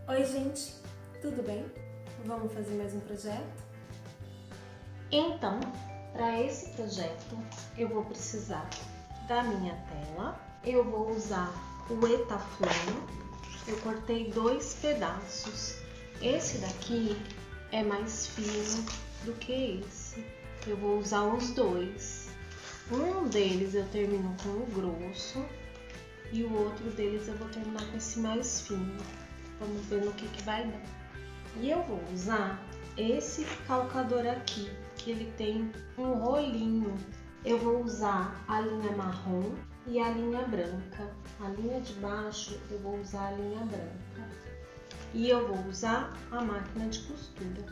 Oi gente, tudo bem? Vamos fazer mais um projeto? Então, para esse projeto eu vou precisar da minha tela, eu vou usar o Etaflame, eu cortei 2 pedaços, esse daqui é mais fino do que esse, eu vou usar os dois, um deles eu termino com o grosso e o outro deles eu vou terminar com esse mais fino. Vamos ver no que vai dar. E eu vou usar esse calcador aqui, que ele tem um rolinho. Eu vou usar a linha marrom e a linha branca. A linha de baixo eu vou usar a linha branca. E eu vou usar a máquina de costura.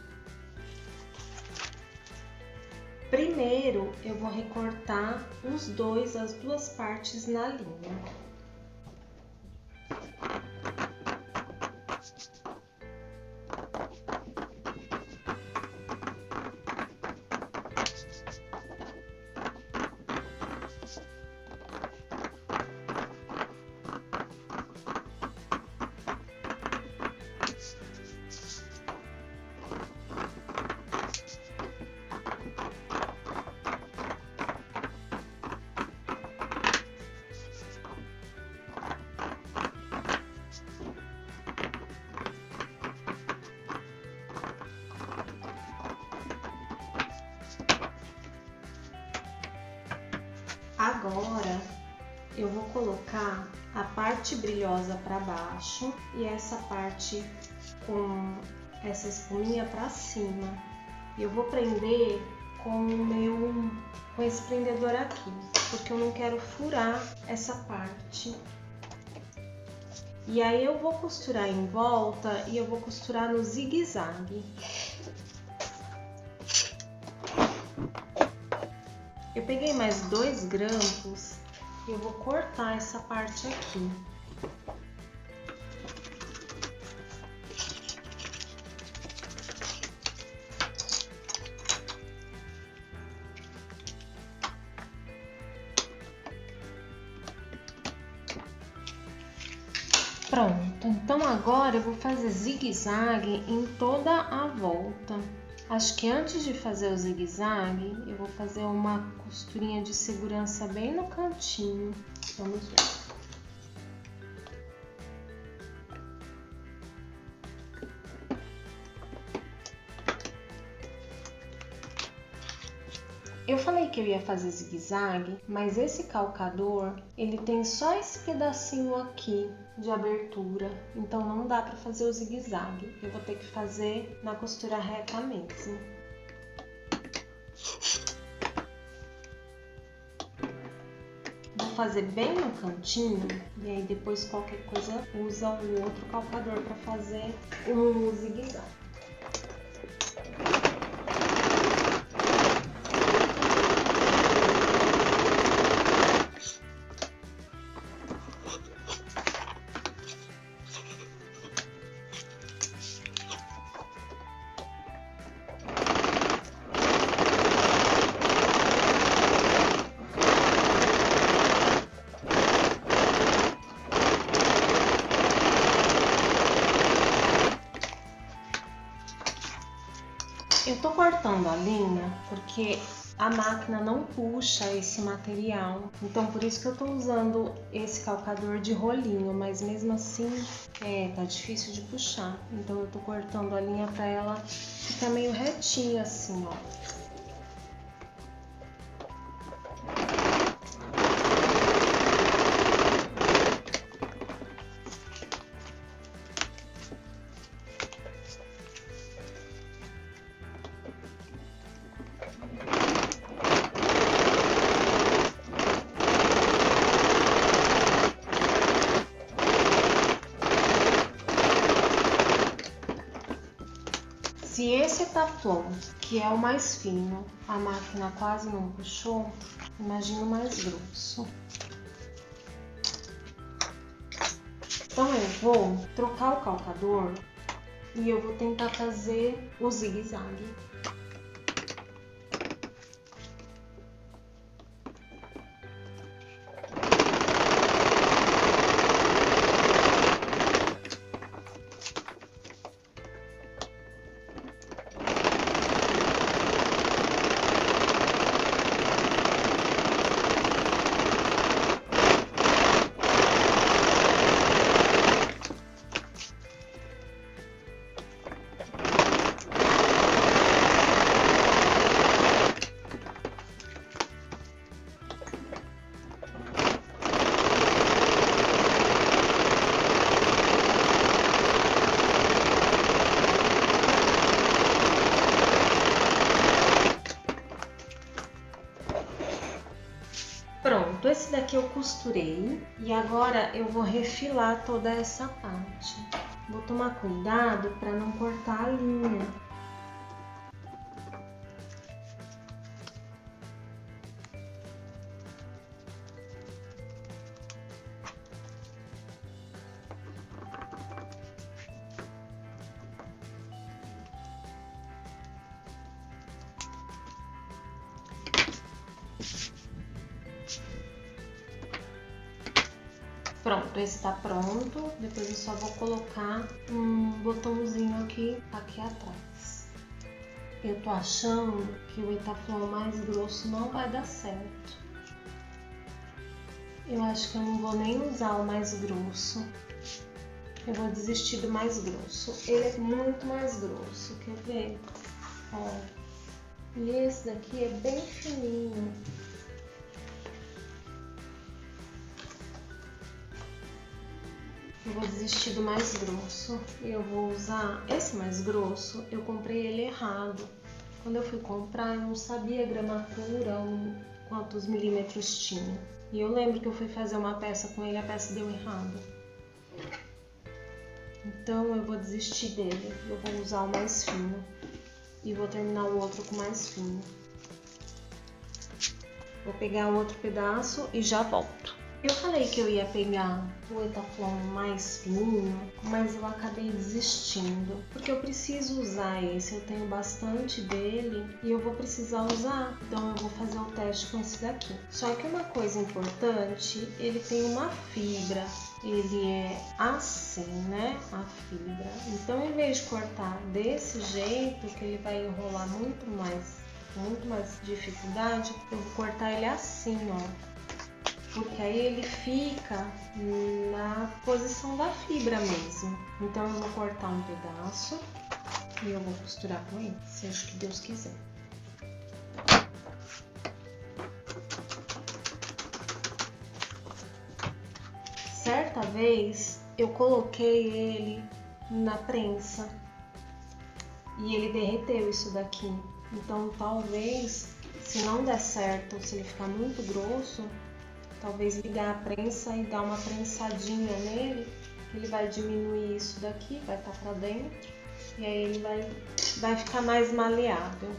Primeiro eu vou recortar as duas partes na linha. Agora eu vou colocar a parte brilhosa para baixo e essa parte com essa espuminha para cima. Eu vou prender com esse prendedor aqui, porque eu não quero furar essa parte. E aí eu vou costurar em volta e eu vou costurar no zigue-zague. Eu peguei mais 2 grampos e eu vou cortar essa parte aqui. Pronto, então agora eu vou fazer zigue-zague em toda a volta. Acho que antes de fazer o zigue-zague, eu vou fazer uma costurinha de segurança bem no cantinho. Vamos ver. Eu falei que eu ia fazer zigue-zague, mas esse calcador, ele tem só esse pedacinho aqui de abertura, então não dá para fazer o zigue-zague. Eu vou ter que fazer na costura reta mesmo. Vou fazer bem no cantinho e aí depois qualquer coisa usa o outro calcador para fazer um zigue-zague. Eu tô cortando a linha porque a máquina não puxa esse material, então por isso que eu tô usando esse calcador de rolinho, mas mesmo assim tá difícil de puxar, então eu tô cortando a linha pra ela ficar meio retinha assim, ó. Se esse Etaflon, que é o mais fino, a máquina quase não puxou, imagina o mais grosso. Então eu vou trocar o calcador e eu vou tentar fazer o zigue-zague. aqui eu costurei e agora eu vou refilar toda essa parte. Vou tomar cuidado para não cortar a linha. Pronto, esse tá pronto. Depois eu só vou colocar um botãozinho aqui atrás. Eu tô achando que o Etaflon mais grosso não vai dar certo. Eu acho que eu não vou nem usar o mais grosso. Eu vou desistir do mais grosso. Ele é muito mais grosso, quer ver? Ó. E esse daqui é bem fininho. Eu vou desistir do mais grosso e eu vou usar esse mais grosso. Eu comprei ele errado. Quando eu fui comprar, eu não sabia a gramatura ou quantos milímetros tinha. E eu lembro que eu fui fazer uma peça com ele, a peça deu errado. Então eu vou desistir dele. Eu vou usar o mais fino e vou terminar o outro com mais fino. Vou pegar o outro pedaço e já volto. Eu falei que eu ia pegar o Etaflon mais fininho, mas eu acabei desistindo, porque eu preciso usar esse, eu tenho bastante dele e eu vou precisar usar, então eu vou fazer o teste com esse daqui. Só que uma coisa importante, ele tem uma fibra, ele é assim, né, a fibra. Então, em vez de cortar desse jeito, que ele vai enrolar muito mais dificuldade, eu vou cortar ele assim, ó. Porque aí ele fica na posição da fibra mesmo. Então eu vou cortar um pedaço e eu vou costurar com ele, seja o que Deus quiser. Certa vez eu coloquei ele na prensa e ele derreteu isso daqui. Então talvez, se não der certo, se ele ficar muito grosso, talvez ligar a prensa e dar uma prensadinha nele, ele vai diminuir isso daqui, vai estar pra dentro, e aí ele vai ficar mais maleável.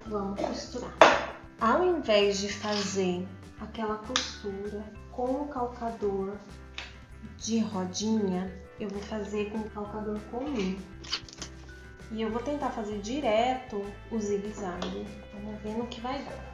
Vamos costurar. Ao invés de fazer aquela costura com o calcador de rodinha, eu vou fazer com o calcador comum. E eu vou tentar fazer direto o zigue-zague. Vamos ver no que vai dar.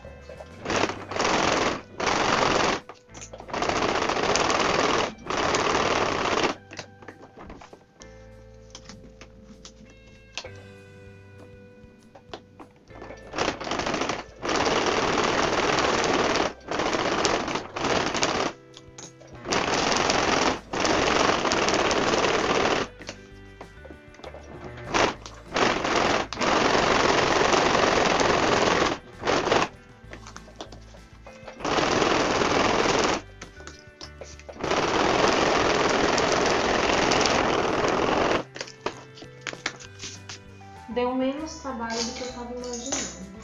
Deu menos trabalho do que eu estava imaginando.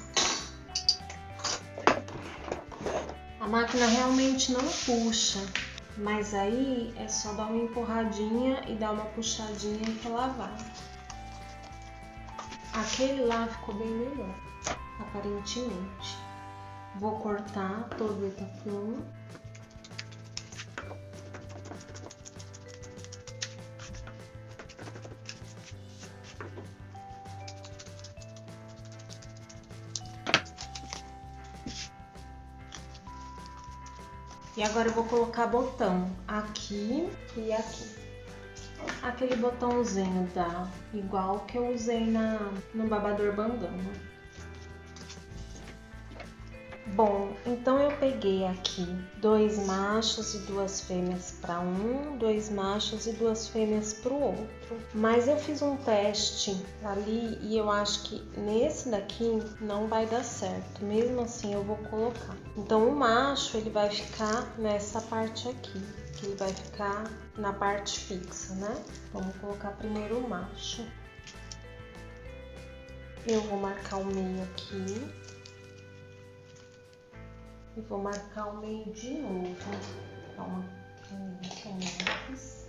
A máquina realmente não puxa, mas aí é só dar uma empurradinha e dar uma puxadinha que ela vai. Aquele lá ficou bem melhor, aparentemente. Vou cortar todo o Etaflon. E agora eu vou colocar botão aqui e aqui. Aquele botãozinho igual que eu usei no babador bandana. Bom, então eu peguei aqui 2 machos e 2 fêmeas para um, 2 machos e 2 fêmeas para o outro. Mas eu fiz um teste ali e eu acho que nesse daqui não vai dar certo. Mesmo assim eu vou colocar. Então o macho ele vai ficar nessa parte aqui, que ele vai ficar na parte fixa, né? Vamos colocar primeiro o macho. Eu vou marcar o meio aqui. E vou marcar o meio de novo. Dá uma caneta mais.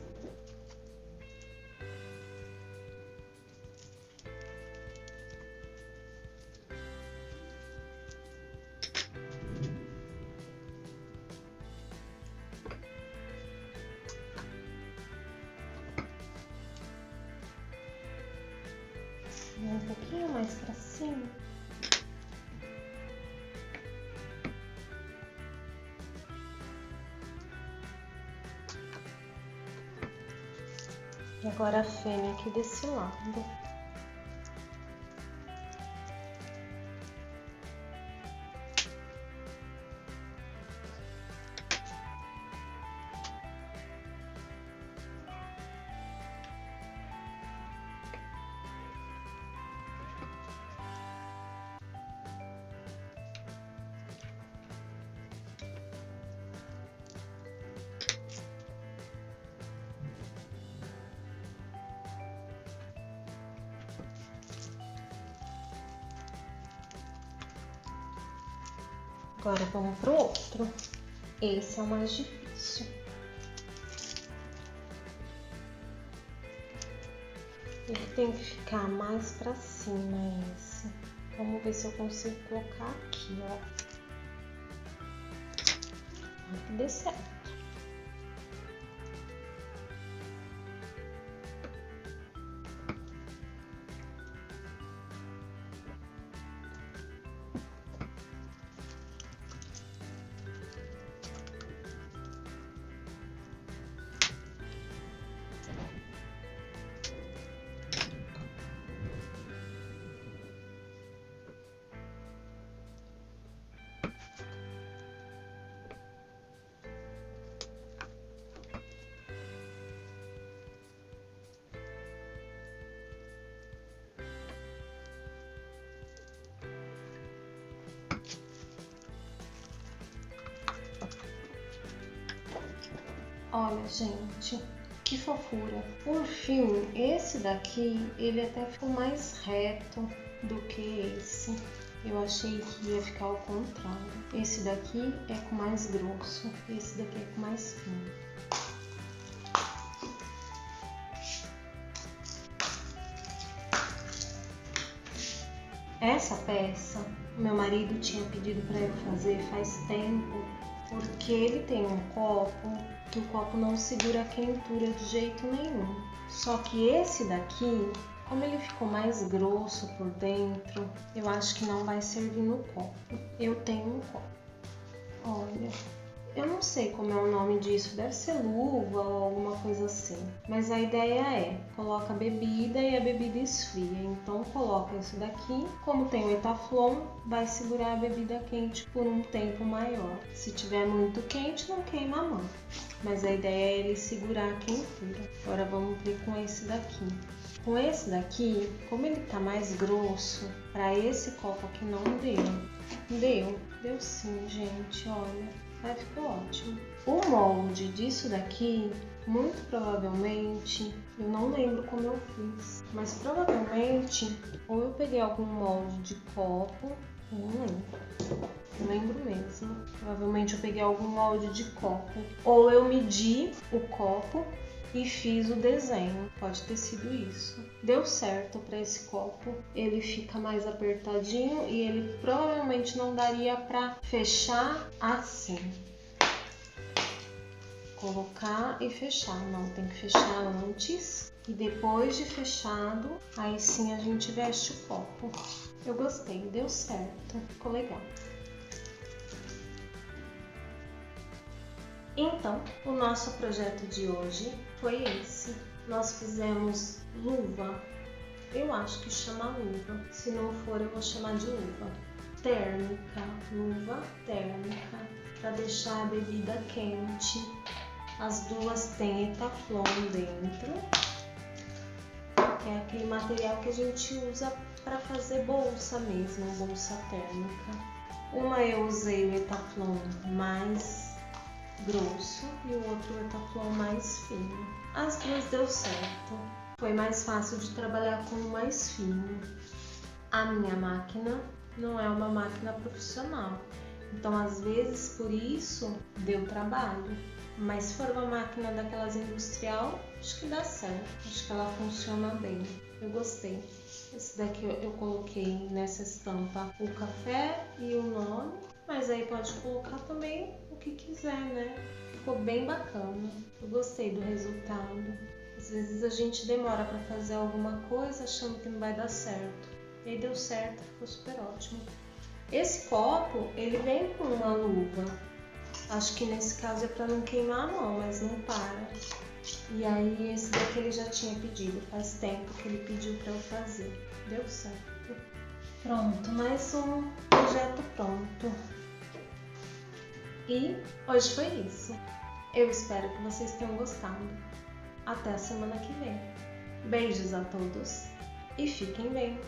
Um pouquinho mais pra cima. E agora a fêmea aqui desse lado. Agora vamos pro outro. Esse é o mais difícil. Ele tem que ficar mais pra cima, esse. Vamos ver se eu consigo colocar aqui, ó. Vai que dê certo. Olha, gente, que fofura. Por fim, esse daqui, ele até ficou mais reto do que esse. Eu achei que ia ficar ao contrário. Esse daqui é com mais grosso, esse daqui é com mais fino. Essa peça, meu marido tinha pedido para eu fazer faz tempo, porque ele tem um copo que o copo não segura a quentura de jeito nenhum. Só que esse daqui, como ele ficou mais grosso por dentro, eu acho que não vai servir no copo. Eu tenho um copo. Olha, eu não sei como é o nome disso, deve ser luva ou alguma coisa assim. Mas a ideia é, coloca a bebida e a bebida esfria. Então coloca isso daqui, como tem o Etaflon, vai segurar a bebida quente por um tempo maior. Se tiver muito quente, não queima a mão. Mas a ideia é ele segurar a quentura. Agora vamos ver com esse daqui. Com esse daqui, como ele tá mais grosso, para esse copo aqui não deu. Deu sim, gente, olha. Aí ficou ótimo. O molde disso daqui, muito provavelmente, eu não lembro como eu fiz, mas provavelmente, ou eu peguei algum molde de copo, eu não lembro mesmo. Provavelmente eu peguei algum molde de copo, ou eu medi o copo e fiz o desenho, pode ter sido isso. Deu certo para esse copo, ele fica mais apertadinho e ele provavelmente não daria para fechar assim. Colocar e fechar, não, tem que fechar antes e depois de fechado, aí sim a gente veste o copo. Eu gostei, deu certo, ficou legal. Então, o nosso projeto de hoje foi esse. Nós fizemos luva, eu acho que chama luva, se não for eu vou chamar de luva térmica, para deixar a bebida quente. As duas têm Etaflon dentro, que é aquele material que a gente usa para fazer bolsa mesmo, bolsa térmica. Uma eu usei o Etaflon mais grosso e o outro Etaflon mais fino. As duas deu certo. Foi mais fácil de trabalhar com o mais fino. A minha máquina não é uma máquina profissional, então às vezes por isso deu trabalho. Mas se for uma máquina daquelas industrial, acho que dá certo, acho que ela funciona bem. Eu gostei. Esse daqui eu coloquei nessa estampa o café e o nome, mas aí pode colocar também o que quiser, né? Ficou bem bacana. Eu gostei do resultado. Às vezes a gente demora para fazer alguma coisa achando que não vai dar certo. E aí deu certo, ficou super ótimo. Esse copo, ele vem com uma luva. Acho que nesse caso é para não queimar a mão, mas não para. E aí esse daqui ele já tinha pedido, faz tempo que ele pediu para eu fazer. Deu certo. Pronto, mais um projeto pronto. E hoje foi isso. Eu espero que vocês tenham gostado. Até a semana que vem. Beijos a todos e fiquem bem!